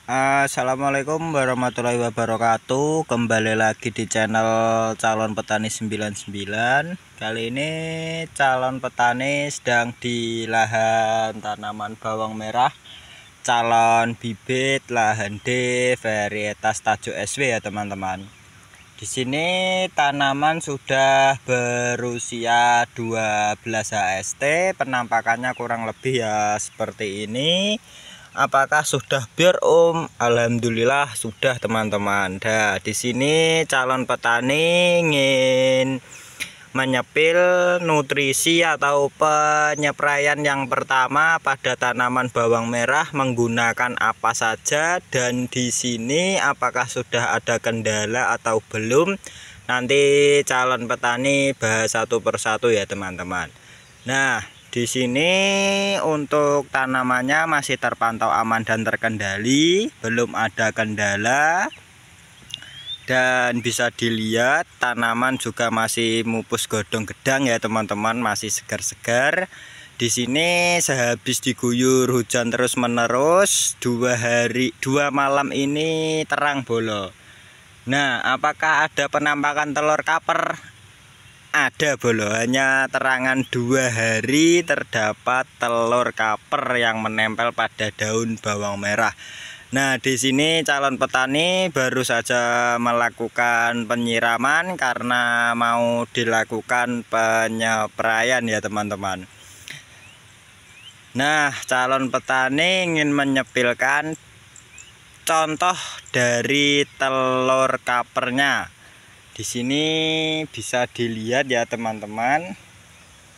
Assalamualaikum warahmatullahi wabarakatuh. Kembali lagi di channel Calon Petani 99. Kali ini calon petani sedang di lahan tanaman bawang merah calon bibit lahan D varietas Tajuk SW ya teman-teman. Di sini tanaman sudah berusia 12 HST, penampakannya kurang lebih ya seperti ini. Apakah sudah biar Alhamdulillah sudah teman-teman. Nah, di sini calon petani ingin menyepil nutrisi atau penyepraian yang pertama pada tanaman bawang merah menggunakan apa saja, dan di sini apakah sudah ada kendala atau belum, nanti calon petani bahas satu persatu ya teman-teman. Nah, di sini untuk tanamannya masih terpantau aman dan terkendali, belum ada kendala. Dan bisa dilihat tanaman juga masih mupus godong gedang ya teman-teman, masih segar-segar. Di sini sehabis diguyur hujan terus-menerus 2 malam ini terang bolo. Nah, apakah ada penampakan telur kaper? Ada bolo, hanya terangan 2 hari terdapat telur kaper yang menempel pada daun bawang merah. Nah, di sini calon petani baru saja melakukan penyiraman karena mau dilakukan penyepraian ya teman-teman. Nah, calon petani ingin menyepilkan contoh dari telur kapernya. Di sini bisa dilihat ya teman-teman.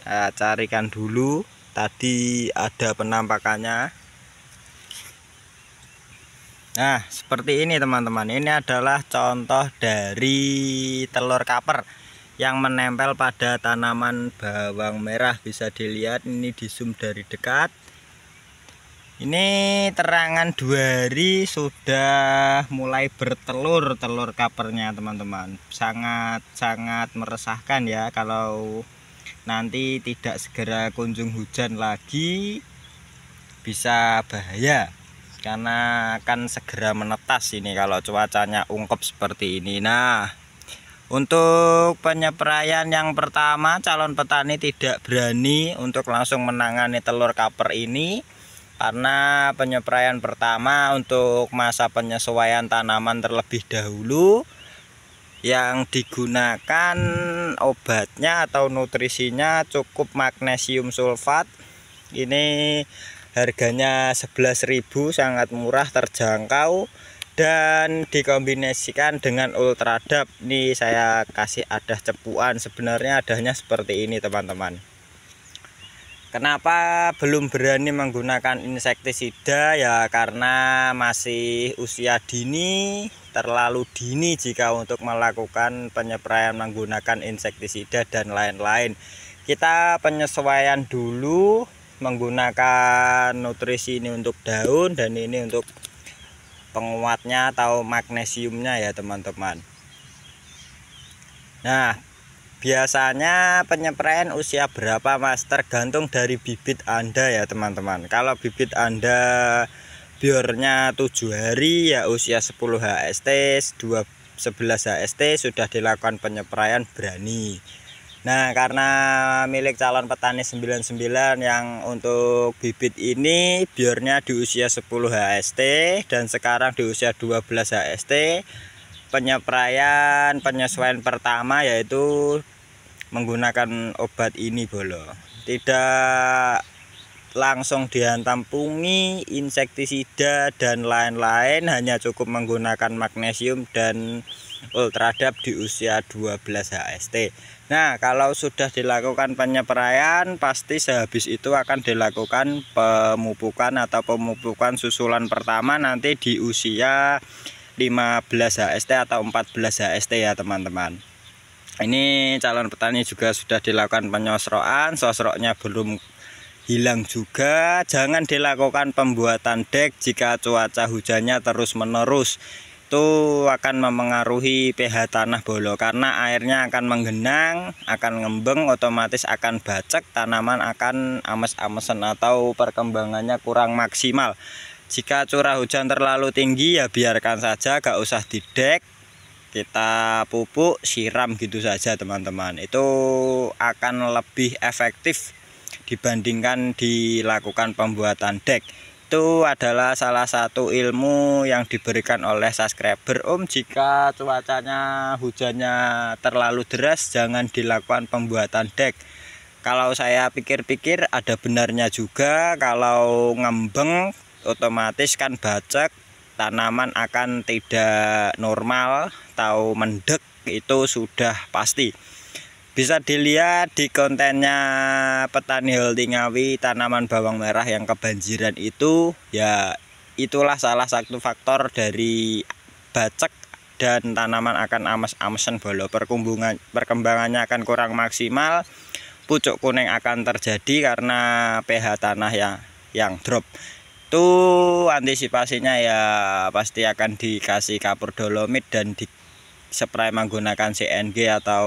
Saya carikan dulu. Tadi ada penampakannya. Nah, seperti ini teman-teman. Ini adalah contoh dari telur kaper yang menempel pada tanaman bawang merah. Bisa dilihat ini di zoom dari dekat. Ini terangan 2 hari sudah mulai bertelur telur kapernya teman-teman. Sangat meresahkan ya kalau nanti tidak segera kunjung hujan lagi, bisa bahaya karena akan segera menetas ini kalau cuacanya ungkep seperti ini. Nah, untuk penyepraian yang pertama calon petani tidak berani untuk langsung menangani telur kaper ini, karena penyepraian pertama untuk masa penyesuaian tanaman terlebih dahulu. Yang digunakan obatnya atau nutrisinya cukup magnesium sulfat. Ini harganya 11.000, sangat murah, terjangkau, dan dikombinasikan dengan Ultradap. Ini saya kasih adah cepuan, sebenarnya adanya seperti ini teman-teman. Kenapa belum berani menggunakan insektisida? Ya karena masih usia dini, terlalu dini jika untuk melakukan penyepraian menggunakan insektisida dan lain-lain. Kita penyesuaian dulu menggunakan nutrisi ini untuk daun dan ini untuk penguatnya atau magnesiumnya ya teman-teman. Nah, biasanya penyepraian usia berapa Mas? Tergantung dari bibit Anda ya teman-teman. Kalau bibit Anda biornya 7 hari ya usia 10 HST, 11 HST sudah dilakukan penyepraian berani. Nah, karena milik calon petani 99 yang untuk bibit ini biornya di usia 10 HST dan sekarang di usia 12 HST, penyesuaian pertama yaitu menggunakan obat ini bolo. Tidak langsung dihantam pungi, insektisida dan lain-lain, hanya cukup menggunakan magnesium dan Ultradap di usia 12 HST. Nah, kalau sudah dilakukan penyepraian, pasti sehabis itu akan dilakukan pemupukan atau pemupukan susulan pertama nanti di usia 15 HST atau 14 HST ya teman-teman. Ini calon petani juga sudah dilakukan penyosrokan, sosroknya belum hilang juga. Jangan dilakukan pembuatan dek jika cuaca hujannya terus-menerus. Itu akan memengaruhi pH tanah bolo, karena airnya akan menggenang, akan ngembeng, otomatis akan bacek, tanaman akan ames-amesan atau perkembangannya kurang maksimal. Jika curah hujan terlalu tinggi ya biarkan saja, gak usah didek, kita pupuk siram gitu saja teman-teman. Itu akan lebih efektif dibandingkan dilakukan pembuatan dek. Itu adalah salah satu ilmu yang diberikan oleh subscriber. Jika cuacanya hujannya terlalu deras jangan dilakukan pembuatan dek. Kalau saya pikir-pikir ada benarnya juga. Kalau ngembeng otomatis kan bacek, tanaman akan tidak normal atau mendek, itu sudah pasti. Bisa dilihat di kontennya petani Holti Ngawi tanaman bawang merah yang kebanjiran itu, ya itulah salah satu faktor dari bacek dan tanaman akan ames-amesan bolo. Perkembangannya akan kurang maksimal, pucuk kuning akan terjadi karena pH tanah yang drop. Itu antisipasinya ya pasti akan dikasih kapur dolomit dan dispray menggunakan CNG atau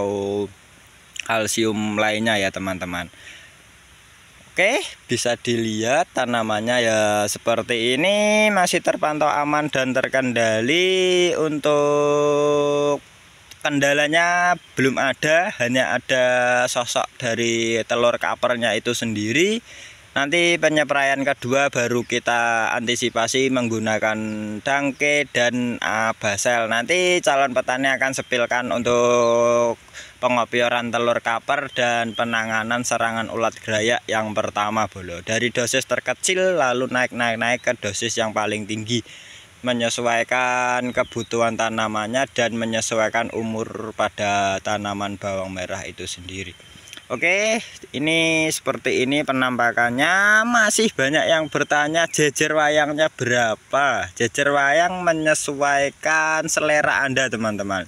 kalsium lainnya ya teman-teman. Oke, bisa dilihat tanamannya ya seperti ini, masih terpantau aman dan terkendali. Untuk kendalanya belum ada, hanya ada sosok dari telur kapernya itu sendiri. Nanti penyepraian kedua baru kita antisipasi menggunakan dangke dan basel. Nanti calon petani akan sepilkan untuk pengopioran telur kaper dan penanganan serangan ulat gerayak yang pertama bolo. Dari dosis terkecil lalu naik ke dosis yang paling tinggi, menyesuaikan kebutuhan tanamannya dan menyesuaikan umur pada tanaman bawang merah itu sendiri. Oke, ini seperti ini penampakannya. Masih banyak yang bertanya jejer wayangnya berapa. Jejer wayang menyesuaikan selera Anda teman-teman.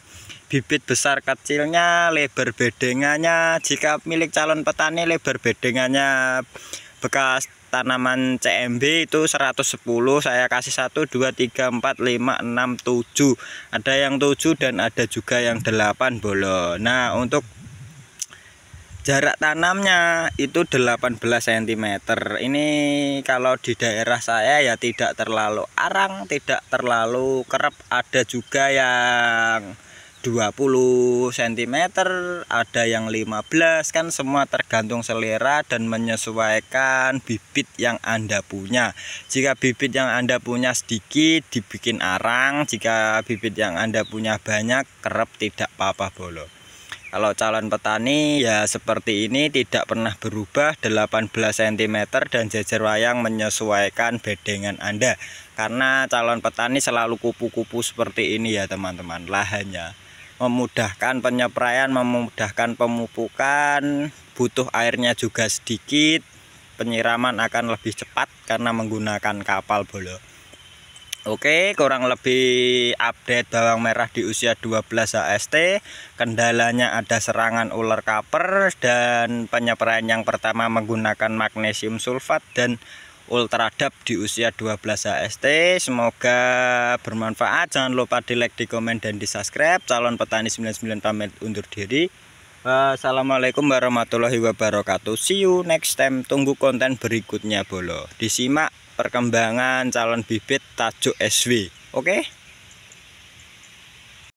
Bibit besar kecilnya, lebar bedengannya. Jika milik calon petani lebar bedengannya bekas tanaman CMB itu 110, saya kasih 1, 2, 3, 4, 5, 6, 7. Ada yang 7 dan ada juga yang 8 bolo. Nah, untuk jarak tanamnya itu 18 cm. Ini kalau di daerah saya ya tidak terlalu arang, tidak terlalu kerap. Ada juga yang 20 cm, ada yang 15, kan semua tergantung selera dan menyesuaikan bibit yang Anda punya. Jika bibit yang Anda punya sedikit dibikin arang, jika bibit yang Anda punya banyak kerap, tidak apa-apa bolo. Kalau calon petani ya seperti ini, tidak pernah berubah 18 cm dan jejer wayang menyesuaikan bedengan Anda. Karena calon petani selalu kupu-kupu seperti ini ya teman-teman. Lahannya memudahkan penyepraian, memudahkan pemupukan, butuh airnya juga sedikit, penyiraman akan lebih cepat karena menggunakan kapal bolo. Oke, kurang lebih update bawang merah di usia 12 HST. Kendalanya ada serangan ular kaper dan penyepraian yang pertama menggunakan magnesium sulfat dan ultradap di usia 12 HST. Semoga bermanfaat. Jangan lupa di like, di komen, dan di subscribe. Calon petani 99 pamit undur diri. Wassalamualaikum warahmatullahi wabarakatuh. See you next time. Tunggu konten berikutnya bolo. Disimak perkembangan calon bibit tajuk SW. Oke.